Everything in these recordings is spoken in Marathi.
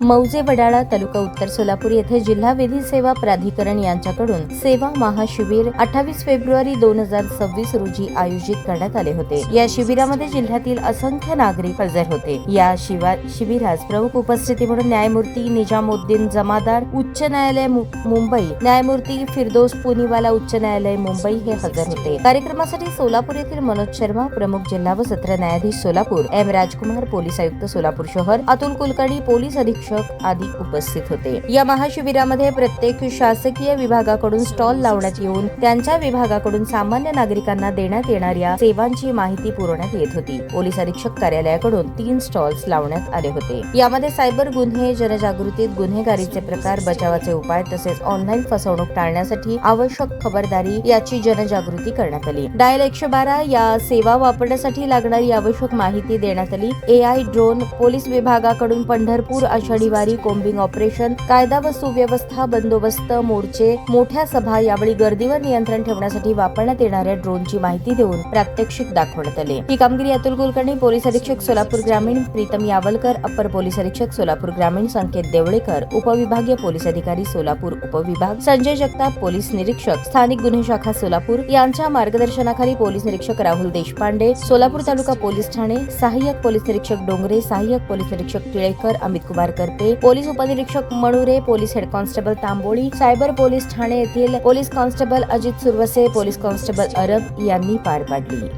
मौजे वडाळा तालुका उत्तर सोलापूर येथे जिल्हा विधी सेवा प्राधिकरण यांच्याकडून सेवा महाशिबिर 28 फेब्रुवारी 2026 रोजी आयोजित करण्यात आले होते। या शिबिरामध्ये जिल्ह्यातील असंख्य नागरिक हजर होते। या शिबिरास प्रमुख उपस्थिती म्हणून न्यायमूर्ती निजामुद्दीन जमादार उच्च न्यायालय मुंबई, न्यायमूर्ती फिरदौस पुनीवाला उच्च न्यायालय मुंबई हे हजर होते। कार्यक्रमासाठी सोलापूर येथील मनोज शर्मा प्रमुख जिल्हा व सत्र न्यायाधीश सोलापूर, एम राजकुमार पोलीस आयुक्त सोलापूर शहर, अतुल कुलकर्णी पोलीस अधीक्षक आदी उपस्थित होते। या महाशिबिरामध्ये प्रत्येक शासकीय विभागाकडून स्टॉल लावण्यात येऊन त्यांच्या विभागाकडून सामान्य नागरिकांना देण्यात येणाऱ्या सेवांची माहिती पुरवण्यात येत होती। पोलीस अधीक्षक कार्यालयाकडून 3 स्टॉल्स लावण्यात आले होते। यामध्ये सायबर गुन्हे, जनजागृतीत गुन्हेगारीचे प्रकार, बचावाचे उपाय तसेच ऑनलाईन फसवणूक टाळण्यासाठी आवश्यक खबरदारी याची जनजागृती करण्यात आली। डायल 112 या सेवा वापरण्यासाठी लागणारी आवश्यक माहिती देण्यात आली। AI ड्रोन, पोलीस विभागाकडून पंढरपूर आषाढी वारी, कोम्बिंग ऑपरेशन, कायदा व सुव्यवस्था, बंदोबस्त, मोर्चे, मोठ्या सभा यावेळी गर्दीवर नियंत्रण ठेवण्यासाठी वापरण्यात येणाऱ्या ड्रोनची माहिती देऊन प्रात्यक्षिक दाखवण्यात आले। ही कामगिरी अतुल कुलकर्णी पोलीस अधीक्षक सोलापूर ग्रामीण, प्रीतम यावलकर अप्पर पोलीस अधीक्षक सोलापूर ग्रामीण, संकेत देवळेकर उपविभागीय पोलीस अधिकारी सोलापूर उपविभाग, संजय जगताप पोलीस निरीक्षक स्थानिक गुन्हे शाखा सोलापूर यांच्या मार्गदर्शनाखाली पोलीस निरीक्षक राहुल देशपांडे, सोलापूर तालुका पोलीस ठाणे, सहाय्यक पोलीस निरीक्षक डोंगरे, सहाय्यक पोलीस निरीक्षक टिळेकर, अमित कुमार करपे, पोलीस उपनिरीक्षक Manure, police head constable Tamboli, cyber police ठाणे येथील police constable Ajit Survase, police constable Arab यांनी पार पाडली।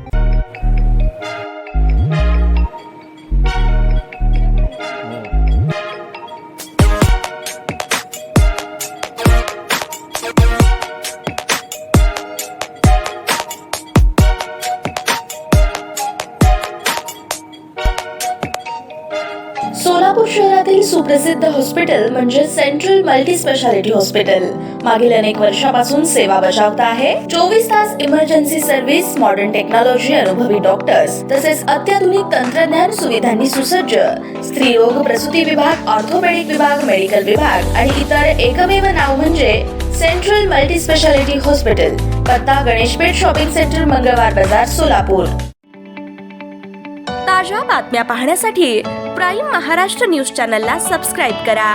सोलापूर शहरातील सुप्रसिद्ध हॉस्पिटल म्हणजे सेंट्रल मल्टी स्पेशालिटी हॉस्पिटल मागील अनेक वर्षापासून सेवा बजावत आहे। 24 तास इमर्जन्सी सर्व्हिस, मॉडर्न टेक्नॉलॉजी, अनुभवी डॉक्टर्स तसेच अत्याधुनिक तंत्रज्ञान सुविधांनी सुसज्ज स्त्रीरोग प्रसूती विभाग, ऑर्थोपेडिक विभाग, मेडिकल विभाग आणि इतर एकमेव नाव म्हणजे सेंट्रल मल्टी स्पेशालिटी हॉस्पिटल। पत्ता गणेशपेठ शॉपिंग सेंटर, मंगळवार बाजार, सोलापूर। ताज्या बातम्या पाहण्यासाठी प्राईम महाराष्ट्र न्यूज चॅनलला सबस्क्राईब करा।